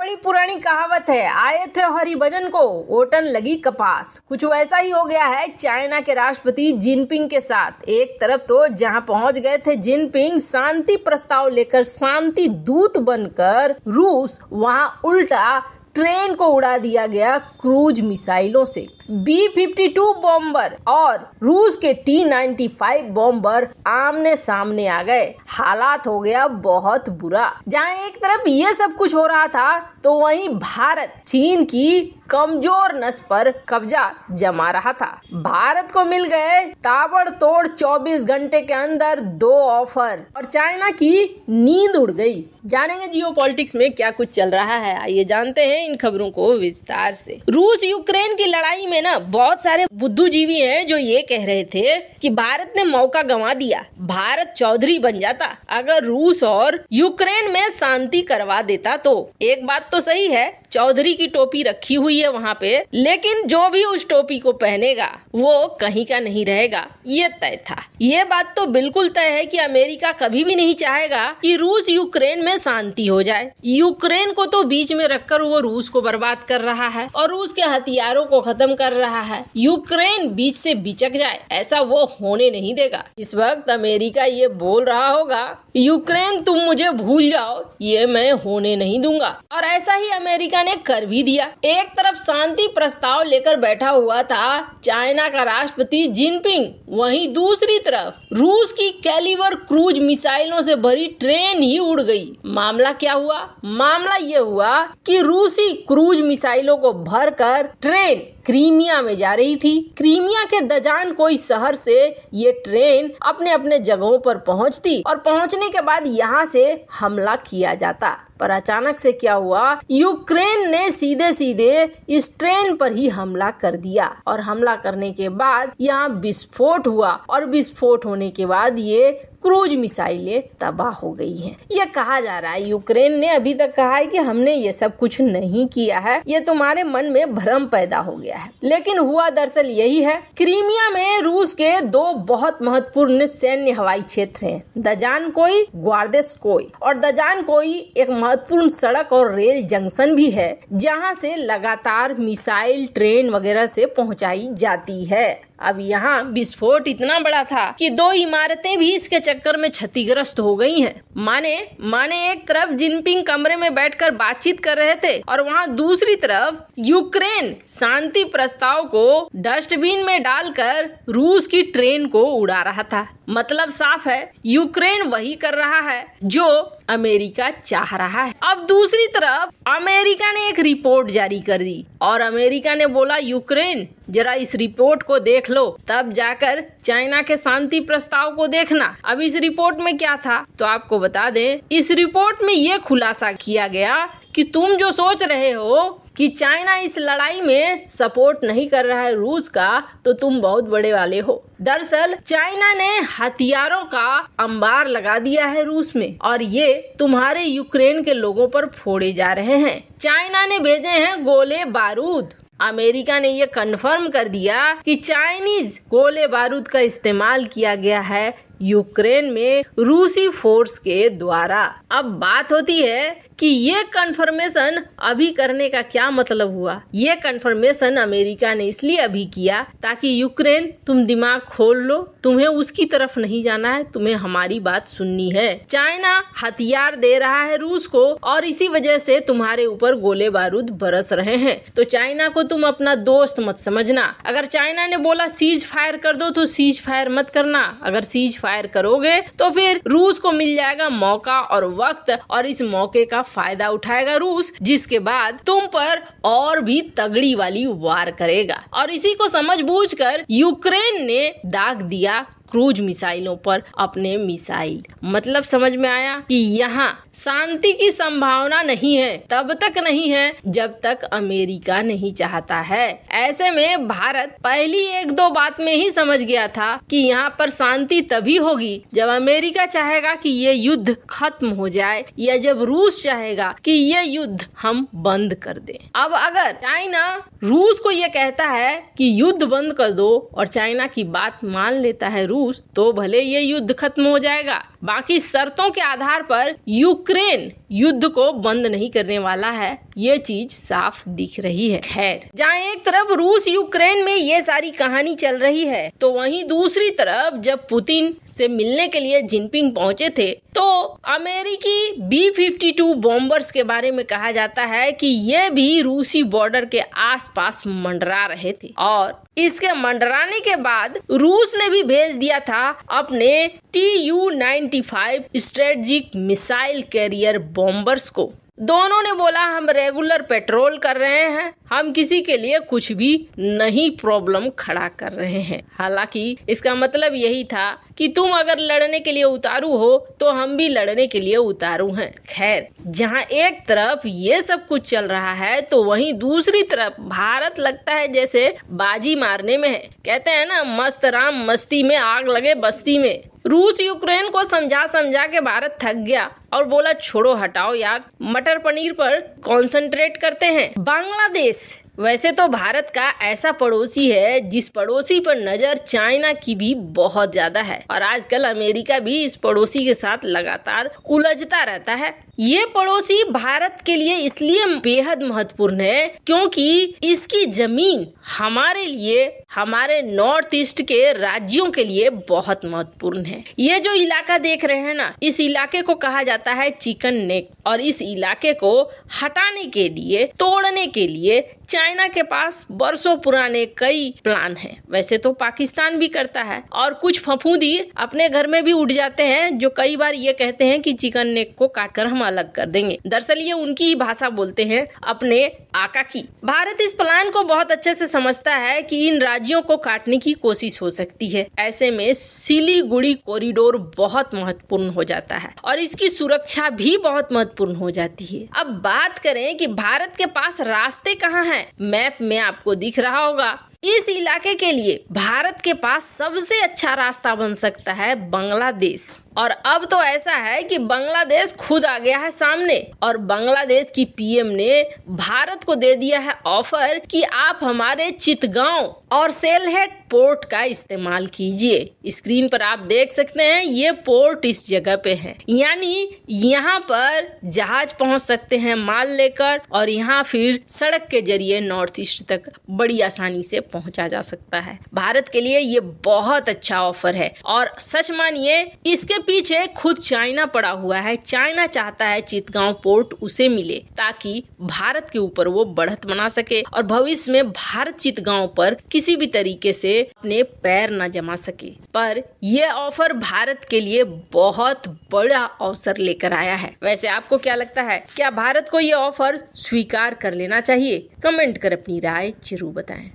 बड़ी पुरानी कहावत है, आए थे हरि भजन को ओटन लगी कपास। कुछ वैसा ही हो गया है चाइना के राष्ट्रपति जिनपिंग के साथ। एक तरफ तो जहां पहुंच गए थे जिनपिंग शांति प्रस्ताव लेकर शांति दूत बनकर रूस, वहां उल्टा ट्रेन को उड़ा दिया गया क्रूज मिसाइलों से। B-52 बॉम्बर और रूस के T-95 बॉम्बर आमने सामने आ गए। हालात हो गया बहुत बुरा। जहां एक तरफ ये सब कुछ हो रहा था तो वहीं भारत चीन की कमजोर नस पर कब्जा जमा रहा था। भारत को मिल गए ताबड़तोड़ 24 घंटे के अंदर 2 ऑफर और चाइना की नींद उड़ गई। जानेंगे जियोपॉलिटिक्स में क्या कुछ चल रहा है, आइए जानते हैं इन खबरों को विस्तार से। रूस यूक्रेन की लड़ाई में ना बहुत सारे बुद्धिजीवी हैं जो ये कह रहे थे कि भारत ने मौका गंवा दिया, भारत चौधरी बन जाता अगर रूस और यूक्रेन में शांति करवा देता तो। एक बात तो सही है, चौधरी की टोपी रखी हुई है वहाँ पे, लेकिन जो भी उस टोपी को पहनेगा वो कहीं का नहीं रहेगा, ये तय था। ये बात तो बिल्कुल तय है कि अमेरिका कभी भी नहीं चाहेगा कि रूस यूक्रेन में शांति हो जाए। यूक्रेन को तो बीच में रखकर वो रूस को बर्बाद कर रहा है और रूस के हथियारों को खत्म कर रहा है। यूक्रेन बीच से बिचक जाए, ऐसा वो होने नहीं देगा। इस वक्त अमेरिका ये बोल रहा होगा, यूक्रेन तुम मुझे भूल जाओ, ये मैं होने नहीं दूंगा। और ऐसा ही अमेरिका ने कर भी दिया। एक तरफ शांति प्रस्ताव लेकर बैठा हुआ था चाइना का राष्ट्रपति जिनपिंग, वहीं दूसरी तरफ रूस की कैलिबर क्रूज मिसाइलों से भरी ट्रेन ही उड़ गई। मामला क्या हुआ? मामला ये हुआ कि रूसी क्रूज मिसाइलों को भरकर ट्रेन क्रीमिया में जा रही थी। क्रीमिया के दजान कोई शहर से ये ट्रेन अपने अपने जगहों पर पहुंचती और पहुंचने के बाद यहाँ से हमला किया जाता। पर अचानक से क्या हुआ, यूक्रेन ने सीधे सीधे इस ट्रेन पर ही हमला कर दिया और हमला करने के बाद यहाँ विस्फोट हुआ और विस्फोट होने के बाद ये क्रूज मिसाइलें तबाह हो गई हैं। ये कहा जा रहा है, यूक्रेन ने अभी तक कहा है कि हमने ये सब कुछ नहीं किया है, ये तुम्हारे मन में भ्रम पैदा हो गया है। लेकिन हुआ दरअसल यही है। क्रीमिया में रूस के 2 बहुत महत्वपूर्ण सैन्य हवाई क्षेत्र हैं, दजानकोई, ग्वार्देस्कोई। और दजानकोई एक महत्वपूर्ण सड़क और रेल जंक्शन भी है जहाँ से लगातार मिसाइल ट्रेन वगैरह से पहुँचाई जाती है। अब यहाँ विस्फोट इतना बड़ा था कि 2 इमारतें भी इसके चक्कर में क्षतिग्रस्त हो गई हैं। माने एक तरफ जिनपिंग कमरे में बैठकर बातचीत कर रहे थे और वहाँ दूसरी तरफ यूक्रेन शांति प्रस्ताव को डस्टबिन में डालकर रूस की ट्रेन को उड़ा रहा था। मतलब साफ है, यूक्रेन वही कर रहा है जो अमेरिका चाह रहा है। अब दूसरी तरफ अमेरिका ने एक रिपोर्ट जारी कर दी और अमेरिका ने बोला, यूक्रेन जरा इस रिपोर्ट को देख लो, तब जाकर चाइना के शांति प्रस्ताव को देखना। अब इस रिपोर्ट में क्या था तो आपको बता दें, इस रिपोर्ट में ये खुलासा किया गया कि तुम जो सोच रहे हो कि चाइना इस लड़ाई में सपोर्ट नहीं कर रहा है रूस का, तो तुम बहुत बड़े वाले हो। दरअसल चाइना ने हथियारों का अंबार लगा दिया है रूस में और ये तुम्हारे यूक्रेन के लोगों पर फोड़े जा रहे हैं। चाइना ने भेजे हैं गोले बारूद। अमेरिका ने ये कंफर्म कर दिया कि चाइनीज गोले बारूद का इस्तेमाल किया गया है यूक्रेन में रूसी फोर्स के द्वारा। अब बात होती है कि ये कंफर्मेशन अभी करने का क्या मतलब हुआ। ये कंफर्मेशन अमेरिका ने इसलिए अभी किया ताकि यूक्रेन तुम दिमाग खोल लो, तुम्हें उसकी तरफ नहीं जाना है, तुम्हें हमारी बात सुननी है। चाइना हथियार दे रहा है रूस को और इसी वजह से तुम्हारे ऊपर गोले बारूद बरस रहे हैं। तो चाइना को तुम अपना दोस्त मत समझना। अगर चाइना ने बोला सीज फायर कर दो तो सीज फायर मत करना। अगर सीज फायर करोगे तो फिर रूस को मिल जाएगा मौका और वक्त और इस मौके का फायदा उठाएगा रूस, जिसके बाद तुम पर और भी तगड़ी वाली वार करेगा। और इसी को समझबूझकर यूक्रेन ने दाग दिया क्रूज मिसाइलों पर अपने मिसाइल। मतलब समझ में आया कि यहाँ शांति की संभावना नहीं है, तब तक नहीं है जब तक अमेरिका नहीं चाहता है। ऐसे में भारत पहली 1-2 बात में ही समझ गया था कि यहाँ पर शांति तभी होगी जब अमेरिका चाहेगा कि ये युद्ध खत्म हो जाए या जब रूस चाहेगा कि ये युद्ध हम बंद कर दें। अब अगर चाइना रूस को ये कहता है कि युद्ध बंद कर दो और चाइना की बात मान लेता है रूस, रूस तो भले ये युद्ध खत्म हो जाएगा, बाकी शर्तों के आधार पर यूक्रेन युद्ध को बंद नहीं करने वाला है, ये चीज साफ दिख रही है। खैर, जहाँ एक तरफ रूस यूक्रेन में ये सारी कहानी चल रही है, तो वहीं दूसरी तरफ जब पुतिन से मिलने के लिए जिनपिंग पहुंचे थे तो अमेरिकी B-52 बॉम्बर्स के बारे में कहा जाता है कि ये भी रूसी बॉर्डर के आसपास मंडरा रहे थे और इसके मंडराने के बाद रूस ने भी भेज दिया था अपने Tu-95 strategic missile career bombers को। दोनों ने बोला हम रेगुलर पेट्रोल कर रहे हैं, हम किसी के लिए कुछ भी नहीं प्रॉब्लम खड़ा कर रहे हैं। हालांकि इसका मतलब यही था कि तुम अगर लड़ने के लिए उतारू हो तो हम भी लड़ने के लिए उतारू हैं। खैर, जहां एक तरफ ये सब कुछ चल रहा है तो वहीं दूसरी तरफ भारत लगता है जैसे बाजी मारने में है। कहते हैं ना, मस्त राम मस्ती में आग लगे बस्ती में। रूस यूक्रेन को समझा समझा के भारत थक गया और बोला छोड़ो हटाओ यार, मटर पनीर पर कंसंट्रेट करते हैं। बांग्लादेश वैसे तो भारत का ऐसा पड़ोसी है जिस पड़ोसी पर नजर चाइना की भी बहुत ज्यादा है और आजकल अमेरिका भी इस पड़ोसी के साथ लगातार उलझता रहता है। ये पड़ोसी भारत के लिए इसलिए बेहद महत्वपूर्ण है क्योंकि इसकी जमीन हमारे लिए, हमारे नॉर्थ ईस्ट के राज्यों के लिए बहुत महत्वपूर्ण है। ये जो इलाका देख रहे हैं ना, इस इलाके को कहा जाता है चिकन नेक और इस इलाके को हटाने के लिए, तोड़ने के लिए चाइना के पास बरसों पुराने कई प्लान हैं। वैसे तो पाकिस्तान भी करता है और कुछ फफूंदी अपने घर में भी उठ जाते हैं जो कई बार ये कहते हैं कि चिकन नेक को काटकर हम अलग कर देंगे। दरअसल ये उनकी ही भाषा बोलते हैं अपने आका की। भारत इस प्लान को बहुत अच्छे से समझता है कि इन राज्यों को काटने की कोशिश हो सकती है। ऐसे में सिलीगुड़ी कॉरिडोर बहुत महत्वपूर्ण हो जाता है और इसकी सुरक्षा भी बहुत महत्वपूर्ण हो जाती है। अब बात करें कि भारत के पास रास्ते कहाँ हैं, मैप में आपको दिख रहा होगा। इस इलाके के लिए भारत के पास सबसे अच्छा रास्ता बन सकता है बांग्लादेश। और अब तो ऐसा है कि बांग्लादेश खुद आ गया है सामने और बांग्लादेश की पीएम ने भारत को दे दिया है ऑफर कि आप हमारे चितगांव और सेलहेट पोर्ट का इस्तेमाल कीजिए। स्क्रीन पर आप देख सकते हैं ये पोर्ट इस जगह पे है, यानी यहाँ पर जहाज पहुंच सकते हैं माल लेकर और यहाँ फिर सड़क के जरिए नॉर्थ ईस्ट तक बड़ी आसानी से पहुंचा जा सकता है। भारत के लिए ये बहुत अच्छा ऑफर है और सच मानिए इसके पीछे खुद चाइना पड़ा हुआ है। चाइना चाहता है चितगांव पोर्ट उसे मिले ताकि भारत के ऊपर वो बढ़त बना सके और भविष्य में भारत चितगांव पर किसी भी तरीके से अपने पैर न जमा सके। पर यह ऑफर भारत के लिए बहुत बड़ा अवसर लेकर आया है। वैसे आपको क्या लगता है, क्या भारत को यह ऑफर स्वीकार कर लेना चाहिए? कमेंट कर अपनी राय जरूर बताएं।